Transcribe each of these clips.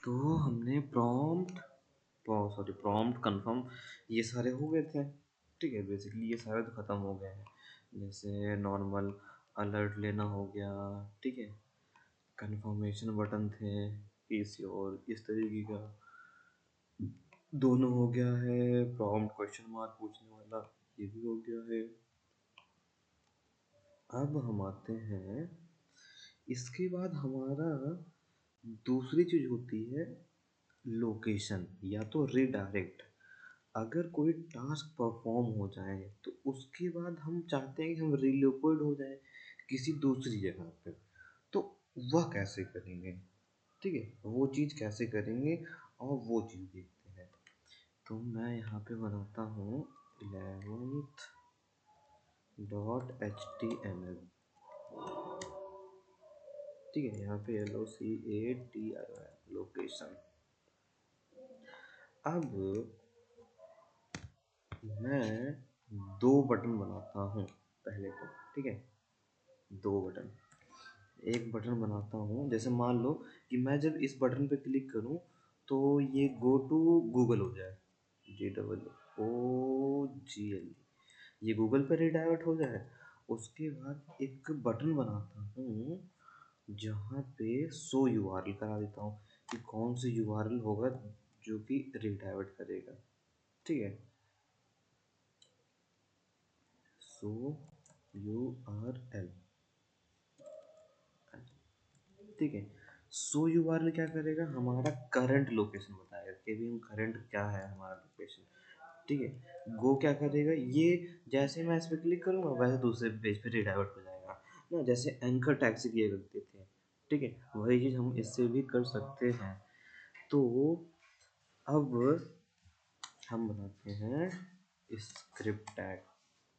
तो हमने prompt confirm ये सारे हो गए थे। ठीक है, बेसिकली ये सारे तो ख़त्म हो गए हैं। जैसे नॉर्मल अलर्ट लेना हो गया, ठीक है, कंफर्मेशन बटन थे किसी और इस तरीके का दोनों हो गया है। प्रॉम्प्ट क्वेश्चन मार्क पूछने वाला ये भी हो गया है। अब हम आते हैं, इसके बाद हमारा दूसरी चीज होती है लोकेशन या तो रिडायरेक्ट। अगर कोई टास्क परफॉर्म हो जाए तो उसके बाद हम चाहते हैं कि हम रिलोकेट हो जाए किसी दूसरी जगह पे, तो वह कैसे करेंगे? ठीक है, वो चीज़ कैसे करेंगे और वो चीज़ देखते हैं। तो मैं यहाँ पे बनाता हूँ 11th.html। ठीक है, यहाँ पे LOCATION लोकेशन। अब मैं दो बटन बनाता हूँ पहले तो। ठीक है, दो बटन, एक बटन बनाता हूँ। जैसे मान लो कि मैं जब इस बटन पे क्लिक करूँ तो ये गो टू गूगल हो जाए, GOOGL, ये गूगल पे रिडायवर्ट हो जाए। उसके बाद एक बटन बनाता हूँ जहाँ पे शो यूआरएल करा देता हूँ कि कौन सी यूआरएल होगा जो कि रिडायवर्ट करेगा। ठीक है, शो यूआरएल। ठीक है, सो यूआरएल क्या करेगा, हमारा करंट लोकेशन बताएगा कि भी हम करंट क्या है हमारा लोकेशन। ठीक है, गो क्या करेगा, ये जैसे मैं इस पर क्लिक करूंगा वैसे दूसरे पेज पे रिडाइवर्ट हो जाएगा ना, जैसे एंकर टैग से किया करते थे। ठीक है, वही चीज़ हम इससे भी कर सकते हैं। तो अब हम बनाते हैं स्क्रिप्ट टैग।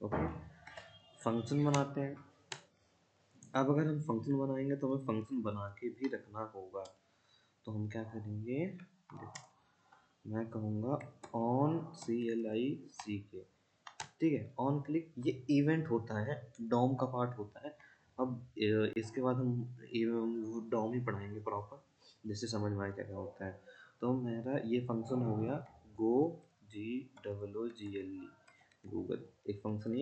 ओके, फंक्शन बनाते हैं। अब अगर हम फंक्शन बनाएंगे तो हमें फंक्शन बना के भी रखना होगा। तो हम क्या करेंगे, मैं कहूँगा ऑन CLICK। ठीक है, ऑन क्लिक ये इवेंट होता है, डॉम का पार्ट होता है। अब इसके बाद हम डॉम ही पढ़ाएंगे प्रॉपर, जिससे समझ में आए क्या क्या होता है। तो मेरा ये फंक्शन हो गया गो GOOGLE, गूगल एक फंक्शन।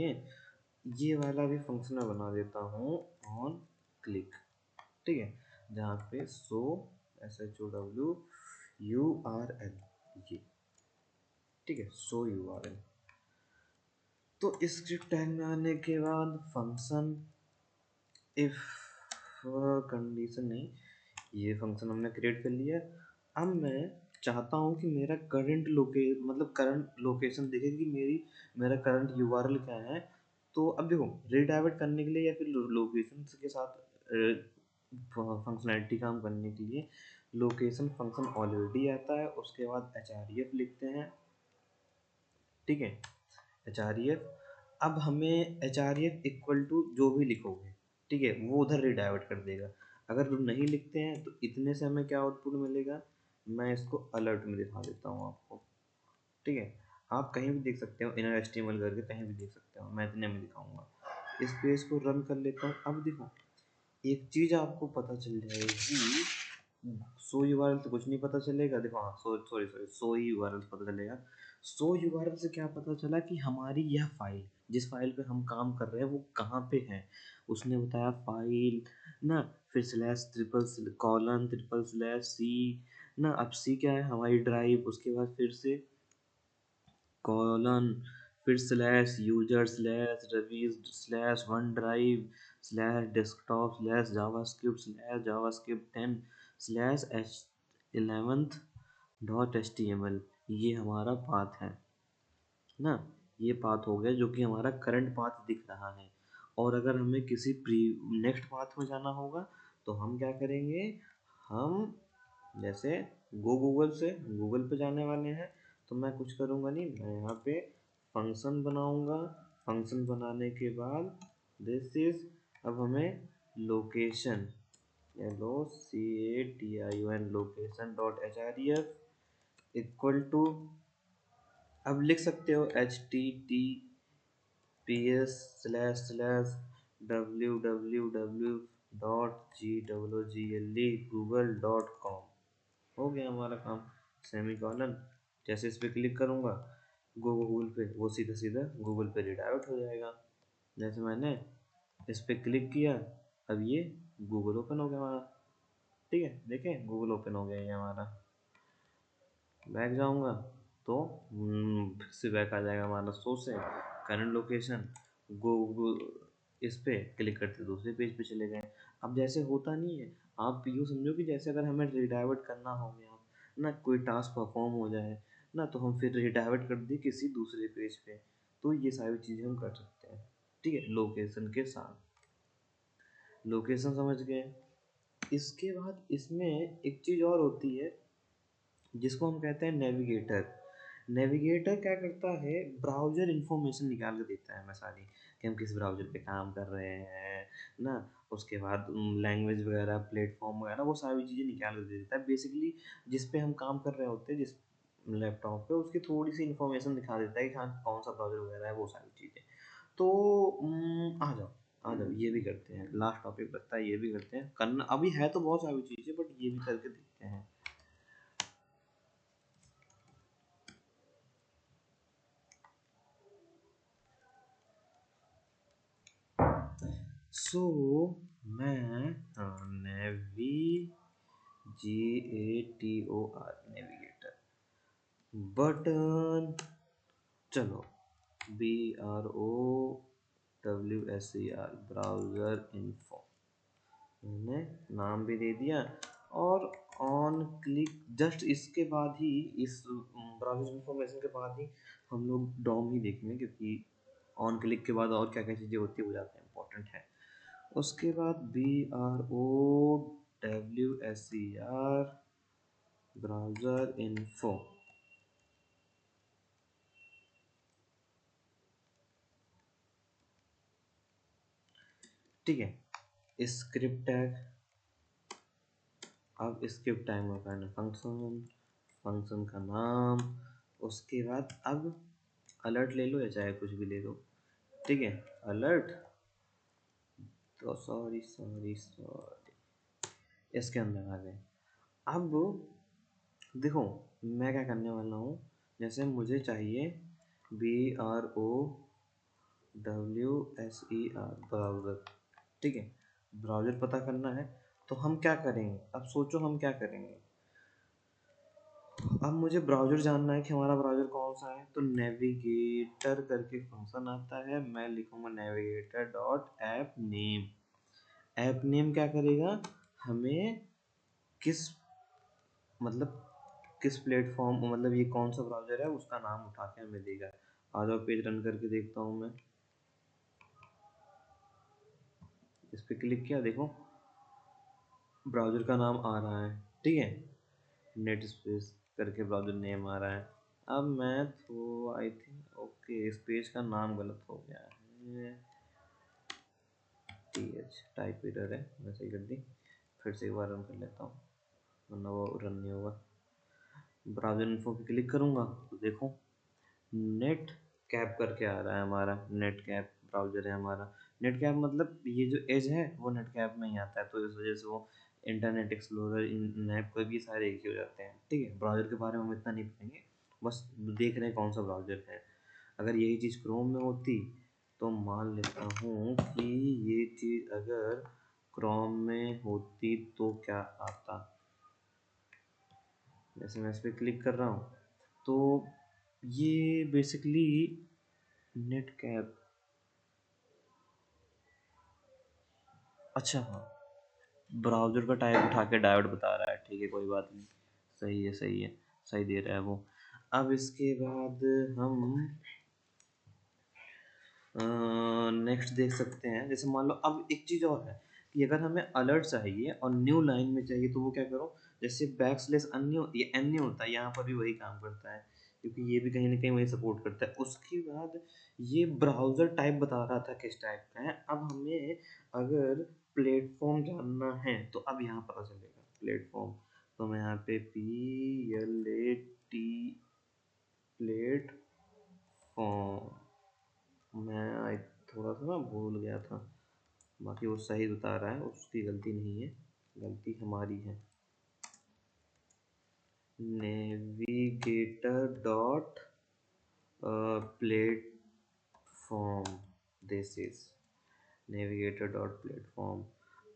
ये वाला भी फंक्शन मैं बना देता हूँ ऑन क्लिक। ठीक है, जहाँ पे SHOWURL ये। ठीक है, शो यूआरएल। तो स्क्रिप्ट टैग में आने के बाद फंक्शन इफ कंडीशन नहीं, ये फंक्शन हमने क्रिएट कर लिया। अब मैं चाहता हूँ कि मेरा करंट लोकेशन देखे कि मेरा करंट यूआरएल क्या है। तो अब देखो, रीडाइवर्ट करने के लिए या फिर लोकेशन के साथ फंक्शनैलिटी काम करने के लिए लोकेशन फंक्शन ऑलरेडी आता है। उसके बाद href लिखते हैं। ठीक है, href। अब हमें href इक्वल टू जो भी लिखोगे, ठीक है, वो उधर रिडाइवर्ट कर देगा। अगर तुम नहीं लिखते हैं तो इतने से हमें क्या आउटपुट मिलेगा, मैं इसको अलर्ट में दिखा देता हूँ आपको। ठीक है, आप कहीं भी देख सकते हो, इनर HTML करके कहीं भी देख सकते हो, मैं इतने में दिखाऊंगा। इस पेज को रन कर लेता हूँ। अब देखो, एक चीज आपको पता चल जाएगी, सो यूआरएल से कुछ नहीं पता चलेगा। देखो, हाँ, सॉरी सो यूआरएल से पता चलेगा। सो यूआरएल से क्या पता चला कि हमारी यह फाइल, जिस फाइल पे हम काम कर रहे हैं वो कहाँ पे है। उसने बताया फाइल ना, फिर slash triple colon triple slash C ना। अब सी क्या है, हमारी ड्राइव। उसके बाद फिर से कॉलन, फिर slash user slash Ravi slash OneDrive slash desktop slash JavaScript 10 slash h11th.html। ये हमारा पाथ है ना, ये पाथ हो गया जो कि हमारा करंट पाथ दिख रहा है। और अगर हमें किसी नेक्स्ट पाथ में जाना होगा तो हम क्या करेंगे, हम जैसे गूगल से गूगल पे जाने वाले हैं तो मैं कुछ करूँगा नहीं, मैं यहाँ पे फंक्शन बनाऊँगा। फंक्शन बनाने के बाद दिस इज, अब हमें location LOCATION location dot href equal to, अब लिख सकते हो https://www.google.com। हो गया हमारा काम। सेमी कॉलन, जैसे इस पर क्लिक करूँगा गूगल पे, वो सीधा सीधा गूगल पे रिडायरेक्ट हो जाएगा। जैसे मैंने इस पर क्लिक किया, अब ये गूगल ओपन हो गया हमारा। ठीक है, देखें गूगल ओपन हो गया ये हमारा। बैक जाऊँगा तो फिर से बैक आ जाएगा हमारा सोर्स से करंट लोकेशन। गूगल इस पे क्लिक करते दूसरे पेज पे चले गए। अब जैसे होता नहीं है, आप यूँ समझो कि जैसे अगर हमें रिडाइवर्ट करना हो गया ना, कोई टास्क परफॉर्म हो जाए ना, तो हम फिर रिडाइवर्ट कर दें किसी दूसरे पेज पे। तो ये सारी चीज़ें हम कर सकते हैं। ठीक है, लोकेशन के साथ। लोकेशन समझ गए। इसके बाद इसमें एक चीज़ और होती है जिसको हम कहते हैं नेविगेटर। नेविगेटर क्या करता है, ब्राउज़र इन्फॉर्मेशन निकाल के देता है हमें सारी, कि हम किस ब्राउज़र पे काम कर रहे हैं ना। उसके बाद लैंग्वेज वगैरह, प्लेटफॉर्म वगैरह, वो सारी चीज़ें निकाल के दे देता है। बेसिकली जिस पे हम काम कर रहे होते हैं, जिस लैपटॉप पे, उसकी थोड़ी सी इन्फॉर्मेशन दिखा देता है कि हाँ कौन सा ब्राउज़र वगैरह है, वो सारी चीज़ें। तो आ जाओ आ जाओ, ये भी करते हैं। लास्ट टॉपिक बचता है, ये भी करते हैं। करना अभी है तो बहुत सारी चीज़ें, बट ये भी करके देखते हैं। सो मैं नेविगेटर, नेविगेटर बटन, चलो BROWSER, ब्राउज़र इन्फो, मैंने नाम भी दे दिया। और ऑन क्लिक, जस्ट इसके बाद ही, इस ब्राउज़र इन्फॉर्मेशन के बाद ही हम लोग डॉम ही देखेंगे, क्योंकि ऑन क्लिक के बाद और क्या क्या चीज़ें होती है वो ज़्यादा इंपॉर्टेंट है। उसके बाद BROWSER, ब्राउज़र इन्फो। ठीक है, स्क्रिप्ट टैग। अब स्क्रिप्ट टैग में करना फंक्शन, फंक्शन का नाम। उसके बाद अब अलर्ट ले लो या चाहे कुछ भी ले लो। ठीक है, अलर्ट, तो सॉरी सॉरी सॉरी, इसके अंदर आ गए। अब देखो मैं क्या करने वाला हूँ, जैसे मुझे चाहिए BROWSER, ब्राउज़र। ठीक है, ब्राउज़र पता करना है, तो हम क्या करेंगे, अब सोचो हम क्या करेंगे। अब मुझे ब्राउज़र जानना है कि हमारा ब्राउज़र कौन सा है, तो नेविगेटर करके फंक्शन आता है। मैं लिखूँगा navigator dot app name. App name क्या करेगा, हमें किस, मतलब किस प्लेटफॉर्म, मतलब ये कौन सा ब्राउज़र है उसका नाम उठा के हमें देगा। आ जाओ, पेज रन करके देखता हूँ मैं। इस पर क्लिक किया, देखो ब्राउज़र का नाम आ रहा है। ठीक है, नेट स्पेस करके ब्राउज़र नेम आ रहा है। अब मैं तो आई थिंक ओके, इस पेज का नाम गलत हो गया है। टाइप एरर है, मैं सही कर दी। फिर से एक बार रन कर लेता हूँ, वरना वो रन नहीं होगा। ब्राउज़र इन्फो पे क्लिक करूँगा तो देखो नेट कैप करके आ रहा है हमारा। नेट कैप ब्राउज़र है हमारा। नेट कैप मतलब ये जो एज है वो नेट कैप में ही आता है, तो इस वजह से वो इंटरनेट एक्सप्लोरर, इन ऐप कोई भी सारे एक ही हो जाते हैं। ठीक है, ब्राउज़र के बारे में हम इतना नहीं पढ़ेंगे, बस देख रहे हैं कौन सा ब्राउज़र है। अगर यही चीज़ क्रोम में होती, तो मान लेता हूँ कि ये चीज़ अगर क्रोम में होती तो क्या आता। जैसे मैं इस पर क्लिक कर रहा हूँ, तो ये बेसिकली नेट कैप, अच्छा हाँ, ब्राउज़र का टाइप उठा के डायोड बता रहा है। ठीक है, कोई बात नहीं, सही है सही है, सही दे रहा है वो। अब इसके बाद हम नेक्स्ट देख सकते हैं। जैसे मान लो अब एक चीज़ और है कि अगर हमें अलर्ट चाहिए और न्यू लाइन में चाहिए, तो वो क्या करो, जैसे बैक स्लेस अन्य, ये अन्य होता है, यहाँ पर भी वही काम करता है, क्योंकि ये भी कहीं ना कहीं वही सपोर्ट करता है। उसके बाद ये ब्राउज़र टाइप बता रहा था किस टाइप का है। अब हमें अगर प्लेटफॉर्म जानना है, तो अब यहाँ पता चलेगा प्लेटफॉर्म। तो मैं यहाँ पे PLAT, प्लेटफॉर्म, मैं थोड़ा सा ना भूल गया था, बाकी वो सही बता रहा है, उसकी गलती नहीं है, गलती हमारी है। Navigator dot platform, this is navigator dot platform.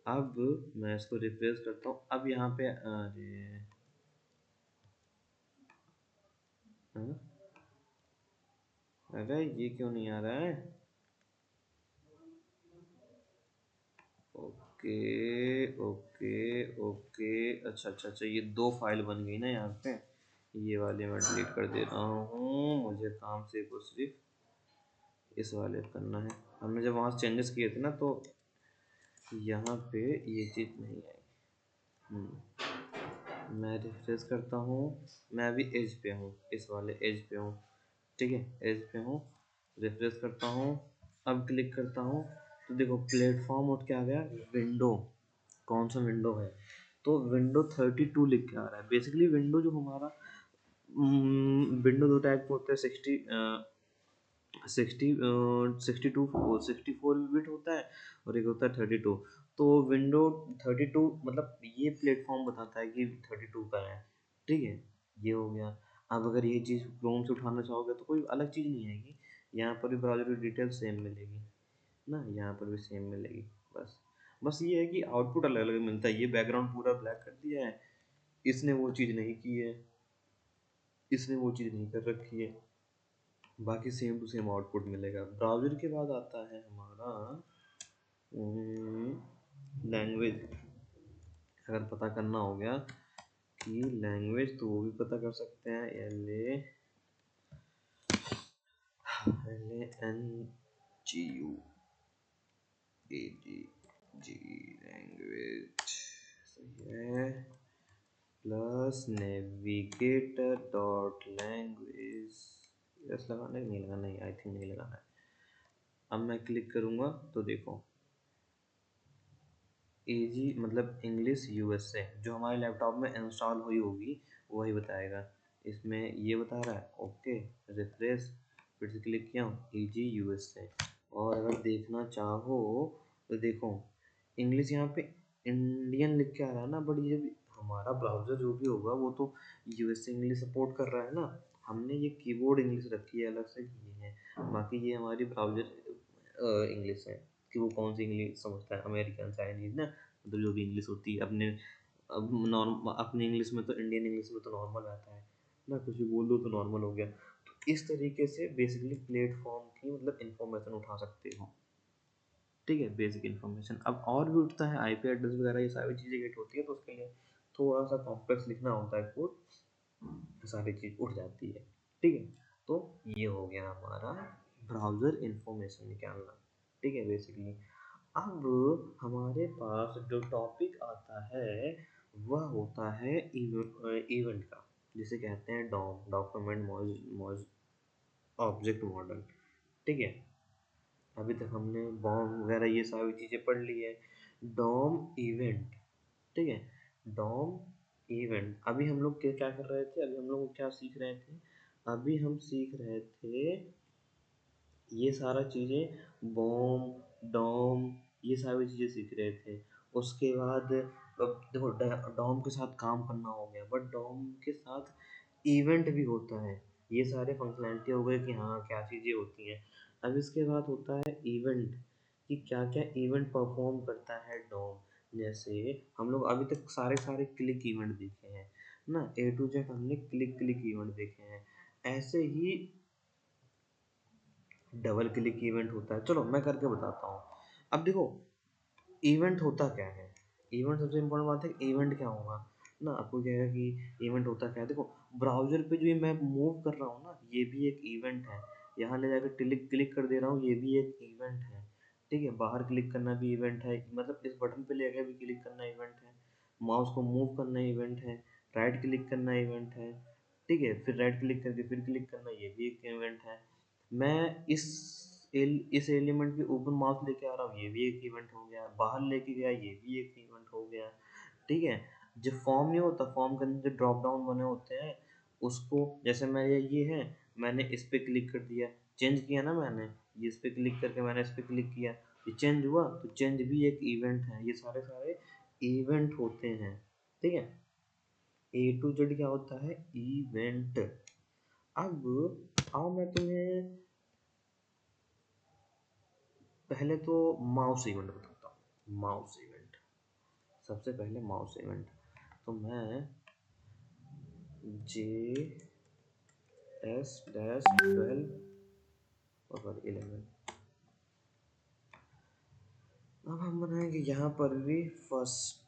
अब मैं इसको रिफ्रेश करता हूँ। अब यहाँ पे हाँ? अरे ये क्यों नहीं आ रहा है? ओके ओके ओके, अच्छा अच्छा अच्छा, ये दो फाइल बन गई ना यहाँ पे। ये वाले मैं डिलीट कर दे रहा हूँ, मुझे काम से को सिर्फ इस वाले पे करना है। हमने जब वहाँ चेंजेस किए थे ना, तो यहाँ पे ये चीज़ नहीं आई। मैं रिफ्रेश करता हूँ। मैं अभी एज पे हूँ, इस वाले एज पे हूँ। ठीक है, एज पे हूँ। रिफ्रेश करता हूँ। अब क्लिक करता हूँ तो देखो प्लेटफॉर्म उठ के आ गया। विंडो, कौन सा विंडो है? तो विंडो 32 लिख के आ रहा है। बेसिकली विंडो जो हमारा विंडो दो टाइप के होते हैं, 64 बिट होता है और एक होता है 32। तो विंडो 32 मतलब ये प्लेटफॉर्म बताता है कि 32 का है। ठीक है, ये हो गया। अब अगर ये चीज़ क्रोम से उठाना चाहोगे तो कोई अलग चीज़ नहीं आएगी, यहाँ पर भी ब्राउज़र की डिटेल सेम मिलेगी ना, यहाँ पर भी सेम मिलेगी। बस बस ये है कि आउटपुट अलग अलग मिलता है। ये बैकग्राउंड पूरा ब्लैक कर दिया है, इसने वो चीज़ नहीं की है, इसने वो चीज़ नहीं कर रखी है। बाकी सेम टू सेम आउटपुट मिलेगा। ब्राउज़र के बाद आता है हमारा लैंग्वेज। अगर पता करना हो गया कि लैंग्वेज, तो वो भी पता कर सकते हैं। LANGUAGE लैंग्वेज सही है, plus navigator dot language. Yes लगाना है, नहीं लगाना है? आई थिंक नहीं लगाना है। अब मैं क्लिक करूँगा तो देखो एजी मतलब इंग्लिश यूएसए, जो हमारे लैपटॉप में इंस्टॉल हुई होगी वही बताएगा। इसमें ये बता रहा है। ओके, रिफ्रेश, फिर से क्लिक किया हूँ, एजी यूएसए। और अगर देखना चाहो तो देखो इंग्लिश यहाँ पे इंडियन लिख के आ रहा है ना, बट ये हमारा ब्राउज़र जो भी होगा वो तो यूएसए इंग्लिश सपोर्ट कर रहा है ना। हमने ये कीबोर्ड इंग्लिश रखी है अलग से, ये है। बाकी ये हमारी ब्राउज़र इंग्लिश है कि वो कौन सी इंग्लिश समझता है, अमेरिकन चाइनीज ना, मतलब जो भी इंग्लिश होती है अपने। अब नॉर्म अपनी इंग्लिश में तो, इंडियन इंग्लिश में तो नॉर्मल आता है ना, कुछ भी बोल दो तो नॉर्मल हो गया। तो इस तरीके से बेसिकली प्लेटफॉर्म की मतलब इंफॉर्मेशन उठा सकते हो। ठीक है, बेसिक इन्फॉर्मेशन। अब और भी उठता है, आईपी एड्रेस वगैरह, ये सारी चीज़ें गेट होती है, तो उसके लिए थोड़ा सा कॉम्प्लेक्स लिखना होता है कोड, सारी चीज़ उठ जाती है। ठीक है, तो ये हो गया हमारा ब्राउज़र इंफॉर्मेशन निकालना। ठीक है, बेसिकली अब हमारे पास जो टॉपिक आता है वह होता है इवेंट का, जिसे कहते हैं डॉम, डॉक्यूमेंट मॉज ऑब्जेक्ट मॉडल। ठीक है, अभी तक हमने बॉम वगैरह ये सारी चीज़ें पढ़ ली है। डॉम इवेंट, ठीक है, डॉम इवेंट। अभी हम लोग क्या क्या कर रहे थे, अभी हम लोग क्या सीख रहे थे? अभी हम सीख रहे थे ये सारा चीज़ें, बॉम, डॉम, ये सारी चीज़ें सीख रहे थे। उसके बाद अब देखो डॉम के साथ काम करना हो गया, बट डॉम के साथ इवेंट भी होता है। ये सारे फंक्शनैलिटी हो गए कि हाँ क्या चीज़ें होती हैं। अब इसके बाद होता है इवेंट, कि क्या क्या इवेंट परफॉर्म करता है डॉम। जैसे हम लोग अभी तक सारे सारे क्लिक इवेंट देखे हैं ना, ए टू जेड हमने क्लिक क्लिक इवेंट देखे हैं। ऐसे ही डबल क्लिक इवेंट होता है। चलो मैं करके बताता हूँ। अब देखो इवेंट होता क्या है, इवेंट सबसे इम्पोर्टेंट बात है, इवेंट क्या होगा ना। आपको क्या है कि इवेंट होता क्या है, देखो ब्राउजर पे जो ये मैं मूव कर रहा हूँ ना, ये भी एक इवेंट है। यहाँ ले जाकर क्लिक क्लिक कर दे रहा हूँ, ये भी एक इवेंट है। ठीक है, बाहर क्लिक करना भी इवेंट है, मतलब इस बटन पे लेकर भी क्लिक करना इवेंट है। माउस को मूव करना इवेंट है, राइट क्लिक करना इवेंट है। ठीक है, फिर राइट क्लिक करके फिर क्लिक करना, ये भी एक इवेंट है। मैं इस एलिमेंट के ऊपर माउस लेके आ रहा हूँ, ये भी एक इवेंट हो गया। बाहर लेके गया, ये भी एक इवेंट हो गया। ठीक है, जो फॉर्म नहीं होता, फॉर्म के अंदर जो ड्रॉप डाउन बने होते हैं, उसको जैसे मैं ये है, मैंने इस पे क्लिक कर दिया, चेंज किया ना मैंने, ये इस पे क्लिक करके मैंने इस पे क्लिक किया, ये चेंज हुआ, तो चेंज भी एक इवेंट है। ये सारे सारे इवेंट होते हैं। ठीक है, A to Z क्या होता है? इवेंट। अब आओ मैं तुम्हें पहले तो माउस इवेंट बताता हूँ। माउस इवेंट, सबसे पहले माउस इवेंट तो मैं JS-12 और 11। अब हम बनाएंगे यहाँ पर भी फर्स्ट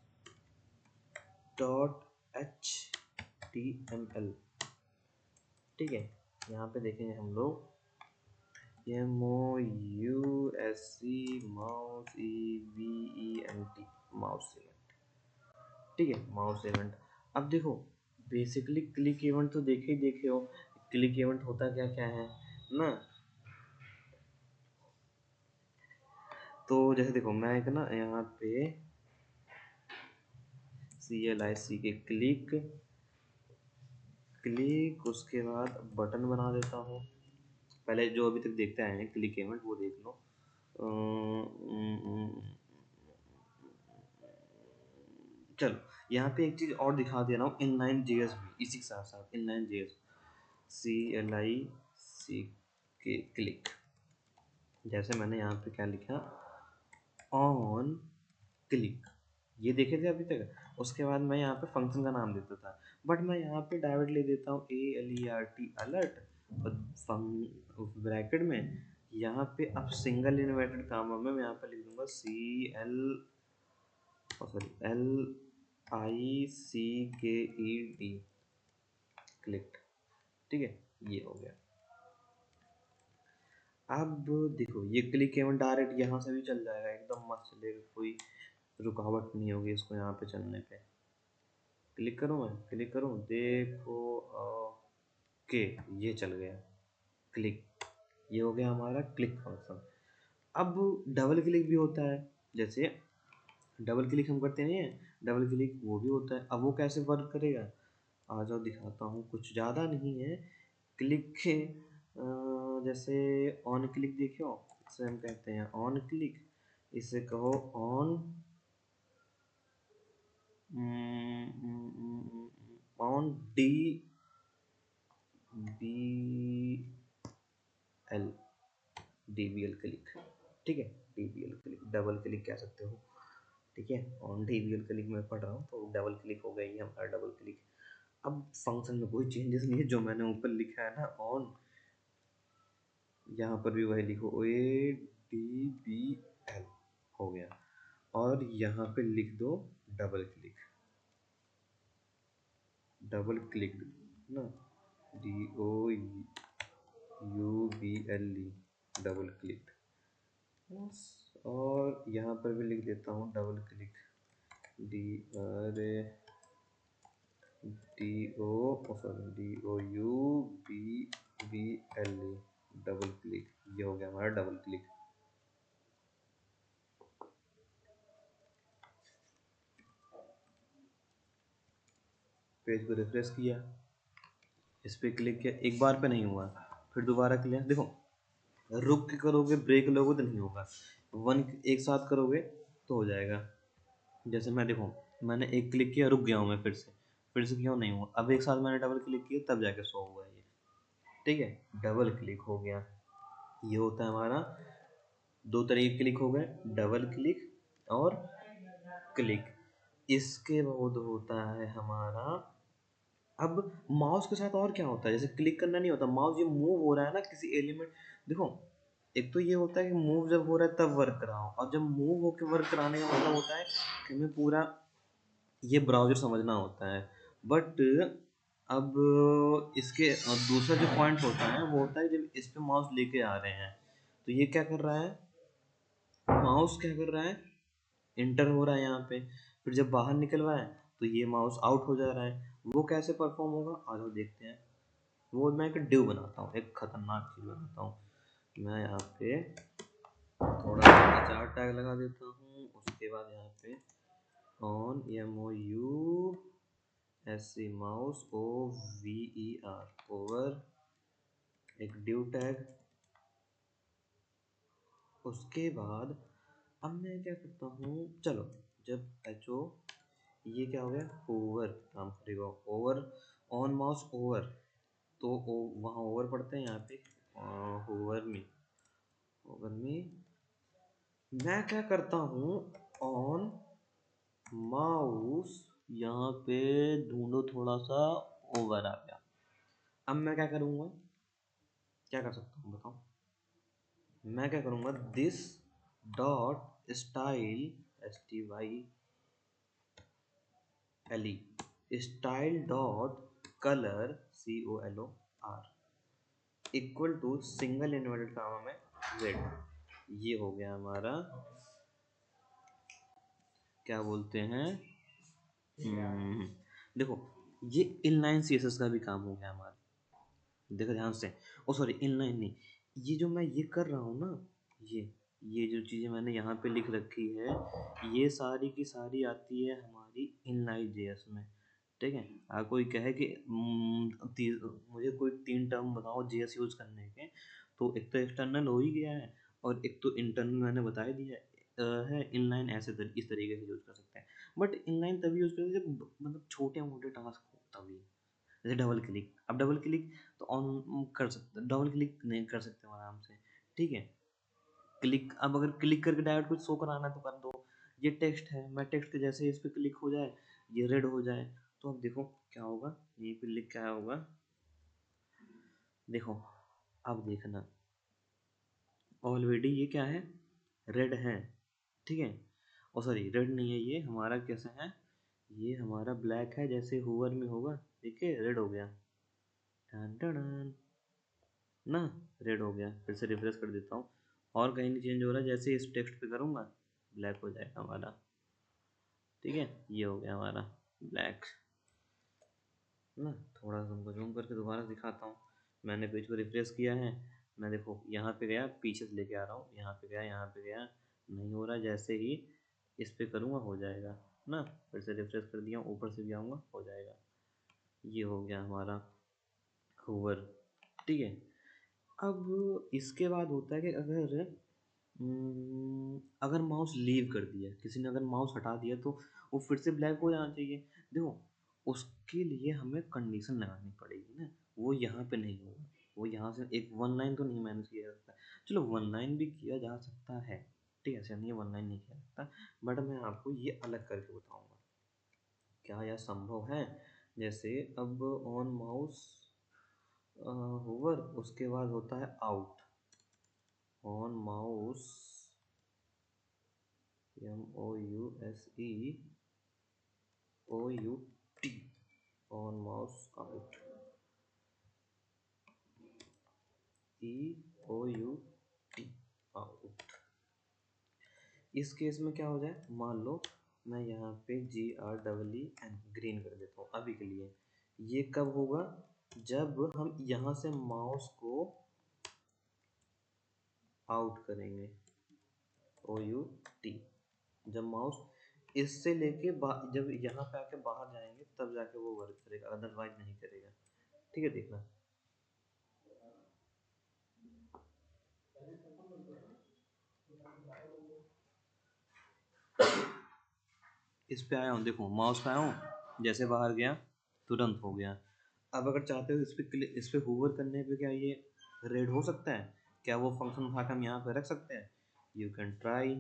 .html। ठीक है, यहाँ पे देखेंगे हम लोग MOUSE mouse EVENT mouse event. ठीक है, माउस इवेंट। अब देखो बेसिकली क्लिक इवेंट तो देखे हो। क्लिक इवेंट होता क्या क्या है ना। तो जैसे देखो मैं एक ना यहाँ पे CLIC क्लिक, उसके बाद बटन बना देता हूँ। पहले जो अभी तक देखते आए हैं क्लिक इवेंट वो देख लो। चलो यहाँ पे एक चीज़ और दिखा दे रहा हूँ, इनलाइन JS भी इसी के साथ साथ इनलाइन JS CLIC के क्लिक। जैसे मैंने यहाँ पे क्या लिखा, ऑन क्लिक, ये देखे थे अभी तक। उसके बाद मैं यहाँ पे फंक्शन का नाम देता था, बट मैं यहाँ पे डायरेक्ट ले देता हूँ ALERT अलर्ट, और ब्रैकेट में यहाँ पे अब सिंगल इन्वर्टेड कामा में मैं यहाँ पे लिख दूंगा LICKED क्लिक। ठीक है, ये हो गया। अब देखो ये क्लिक इवेंट डायरेक्ट यहाँ से भी चल जाएगा, एकदम मस्त चलेगा, कोई रुकावट नहीं होगी इसको यहाँ पे चलने पे। क्लिक करूँ, मैं क्लिक करूँ, देखो ओके ये चल गया क्लिक। ये हो गया हमारा क्लिक फंक्शन। अब डबल क्लिक भी होता है, जैसे डबल क्लिक हम करते नहीं है, डबल क्लिक वो भी होता है। अब वो कैसे वर्क करेगा, आ जाओ दिखाता हूँ। कुछ ज़्यादा नहीं है, क्लिक जैसे ऑन क्लिक देखियो, इसे हम कहते हैं ऑन क्लिक। इसे कहो on on DBL, DBL click. ठीक है, DBL क्लिक, डबल क्लिक कह सकते हो। ठीक है, ऑन DBL क्लिक में पढ़ रहा हूँ तो डबल क्लिक हो गई हमारा डबल क्लिक। अब फंक्शन में कोई चेंजेस नहीं है, जो मैंने ऊपर लिखा है ना ऑन, यहाँ पर भी वही लिखो ADBL हो गया। और यहाँ पे लिख दो डबल क्लिक, डबल क्लिक ना, DOUBLE डबल क्लिक। और यहाँ पर भी लिख देता हूँ double click, DOUBLE double click. ये हो गया हमारा डबल क्लिक। पेज को रिफ्रेश किया, इस पे क्लिक किया, एक बार पे नहीं हुआ, फिर दोबारा किया। देखो रुक के करोगे, ब्रेक लोगे तो नहीं होगा, एक साथ करोगे तो हो जाएगा। जैसे मैं देखो मैंने एक क्लिक किया, रुक गया हूँ मैं, फिर से किया नहीं हुआ, अब एक साथ मैंने डबल क्लिक किया तब जाके शो हुआ ये। ठीक है, डबल क्लिक हो गया। ये होता है हमारा, दो तरीके क्लिक हो गए, डबल क्लिक और क्लिक। इसके बाद होता है हमारा, अब माउस के साथ और क्या होता है, जैसे क्लिक करना नहीं होता, माउस ये मूव हो रहा है ना किसी एलिमेंट। देखो एक तो ये होता है कि मूव जब हो रहा है तब वर्क कराओ, और जब मूव होकर वर्क कराने का मतलब होता है कि हमें पूरा ये ब्राउजर समझना होता है। बट अब इसके दूसरा जो पॉइंट होता है वो होता है जब इस पे माउस लेके आ रहे हैं, तो ये क्या कर रहा है, माउस क्या कर रहा है, इंटर हो रहा है यहाँ पे, फिर जब बाहर निकल रहा है तो ये माउस आउट हो जा रहा है। वो कैसे परफॉर्म होगा, आ जाओ देखते हैं। वो मैं एक डिव बनाता हूँ, एक खतरनाक चीज़ बनाता हूँ। मैं यहाँ पे थोड़ा सा चार टैग लगा देता हूँ, उसके बाद यहाँ पे on MOUSE mouse OVER over एक डिव टैग। उसके बाद अब मैं क्या करता हूँ, चलो जब HO ये क्या हो गया, ओवर काम करेगा, ओवर ऑन माउस ओवर, तो वहाँ ओवर पढ़ते हैं, यहाँ पे ओवर में मैं क्या करता हूँ, ऑन माउस, यहाँ पे ढूंढो थोड़ा सा, ओवर आ गया। अब मैं क्या करूँगा, क्या कर सकता हूँ बताओ, मैं क्या करूँगा, this dot style, STYLE, style dot colour, COLOR, equal to single inverted comma में Z। ये हो गया हमारा, क्या बोलते हैं, हम्म, देखो ये इनलाइन CSS का भी काम हो गया हमारा, देखो ध्यान से, ओ सॉरी इनलाइन नहीं, ये जो मैं ये कर रहा हूँ ना, ये जो चीज़ें मैंने यहाँ पे लिख रखी है, ये सारी की सारी आती है हमारी इनलाइन JS में, ठीक है। कोई कहे कि मुझे कोई 3 टर्म बताओ JS यूज़ करने के, तो एक तो एक्सटर्नल हो ही गया है, और एक तो इंटरनल मैंने बता ही दिया है, इनलाइन ऐसे इस तरीके से यूज़ कर सकते हैं, बट इनलाइन तभी यूज़ करते हैं जब मतलब छोटे मोटे टास्क हो तभी, जैसे डबल क्लिक, अब डबल क्लिक तो ऑन कर सकते, डबल क्लिक नहीं कर सकते हो आराम से, ठीक है। क्लिक, अब अगर क्लिक करके डायरेक्ट कुछ शो कराना है तो कर दो, ये टेक्स्ट है, मैं टेक्स्ट के जैसे इस पर क्लिक हो जाए, ये रेड हो जाए, तो अब देखो क्या होगा, यहीं पे लिख क्या होगा, देखो अब देखना, ऑलरेडी ये क्या है, रेड है, ठीक है, और सॉरी रेड नहीं है, ये हमारा कैसे है, ये हमारा ब्लैक है, जैसे हुवर में होगा, देखिए रेड हो गया, टन टन ना, रेड हो गया, फिर से रिफ्रेश कर देता हूँ, और कहीं नहीं चेंज हो रहा, जैसे इस टेक्स्ट पे करूँगा ब्लैक हो जाएगा हमारा, ठीक है, ये हो गया हमारा ब्लैक ना। थोड़ा सा तुमको जूम करके दोबारा दिखाता हूँ, मैंने पेज को रिफ्रेश किया है, मैं देखो यहाँ पे गया, पीछे से लेके आ रहा हूँ, यहाँ पे गया, यहाँ पे गया, नहीं हो रहा, जैसे ही इस पे करूँगा हो जाएगा ना, फिर से रिफ्रेश कर दिया, ऊपर से भी आऊँगा हो जाएगा, ये हो गया हमारा हूवर, ठीक है। अब इसके बाद होता है कि अगर माउस लीव कर दिया, किसी ने अगर माउस हटा दिया, तो वो फिर से ब्लैक हो जाना चाहिए, देखो उसके लिए हमें कंडीशन लगानी पड़ेगी ना, वो यहाँ पे नहीं होगा, वो यहाँ से एक वन लाइन तो नहीं मैनेज किया जा सकता, चलो वन लाइन भी किया जा सकता है, ठीक है, ऐसा नहीं है वन लाइन नहीं किया जा सकता, बट मैं आपको ये अलग करके बताऊँगा, क्या यह संभव है, जैसे अब ऑन माउस होवर, उसके बाद होता है out, on mouse MOUSE OUT, on mouse out, EOUT, out. इस केस में क्या हो जाए, मान लो मैं यहाँ पे GREEN ग्रीन कर देता हूँ अभी के लिए, ये कब होगा, जब हम यहाँ से माउस को आउट करेंगे, OUT, जब माउस इससे लेके जब यहाँ पे आके बाहर जाएंगे तब जाके वो वर्क करेगा, अदरवाइज नहीं करेगा, ठीक है, देखना। इस पे आया हूँ, देखो माउस पे आया हूँ, जैसे बाहर गया तुरंत हो गया। अब अगर चाहते हो इस पे होवर करने पे क्या ये रेड हो सकता है, क्या वो फंक्शन उठा के हम यहाँ पे रख सकते हैं, यू कैन ट्राई,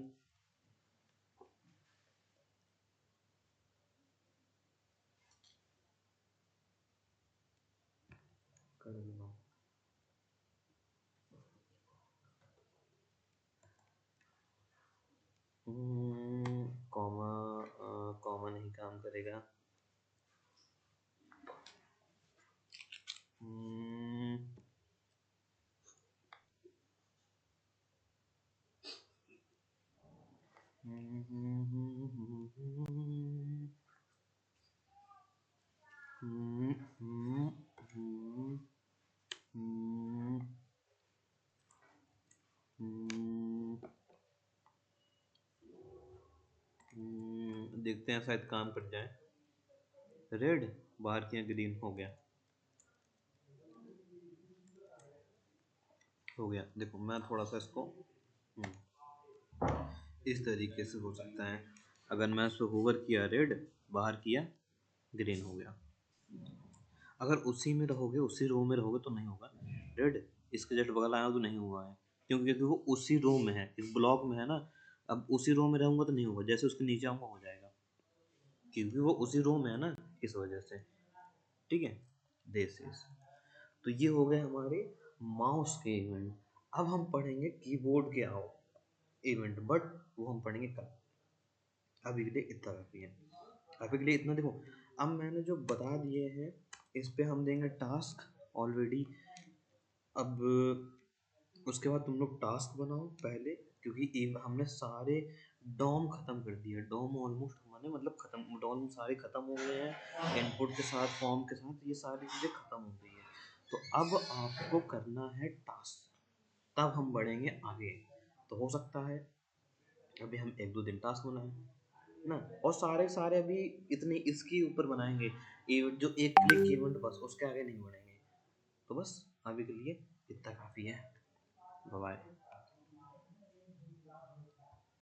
कर लो, कॉमा, कॉमा नहीं काम करेगा, हम्म, देखते हैं शायद काम कर जाए, रेड बाहर किया, ग्रीन हो गया, हो गया, देखो मैं थोड़ा सा इसको इस तरीके से हो सकता है, अगर मैं इसको होवर किया रेड, बाहर किया, ग्रीन हो गया। अगर उसी में रहोगे, उसी रो में रहोगे तो नहीं होगा। रेड इसके जस्ट बगल आया तो नहीं हुआ है, क्योंकि वो उसी रो में है, इस ब्लॉक में है ना। अब उसी रो में रहूंगा तो नहीं होगा, जैसे उसके नीचे आऊंगा हो जाएगा, क्योंकि वो उसी रो में है ना, इस वजह से। ठीक है, दिस इज। तो ये हो गए हमारे माउस के इवेंट। अब हम पढ़ेंगे कीबोर्ड के आओ इवेंट, बट वो हम पढ़ेंगे कल। अभी के लिए इतना काफी है, अभी के लिए इतना। देखो, अब मैंने जो बता दिए हैं इस पे हम देंगे टास्क ऑलरेडी। अब उसके बाद तुम लोग टास्क बनाओ पहले, क्योंकि हमने सारे डॉम खत्म कर दिए। डॉम ऑलमोस्ट हमारे मतलब खत्म, डॉम सारे खत्म हो गए हैं, इनपुट के साथ, फॉर्म के साथ, ये सारी चीज़ें खत्म हो गई है। तो अब आपको करना है टास्क, तब हम बढ़ेंगे आगे। तो हो सकता है अभी हम 1-2 दिन टास्क बनाएं ना, और सारे सारे अभी इतने इसके ऊपर बनाएंगे, जो एक क्लिक इवेंट, बस उसके आगे नहीं बढ़ेंगे। तो बस अभी के लिए इतना काफ़ी है। Bye bye.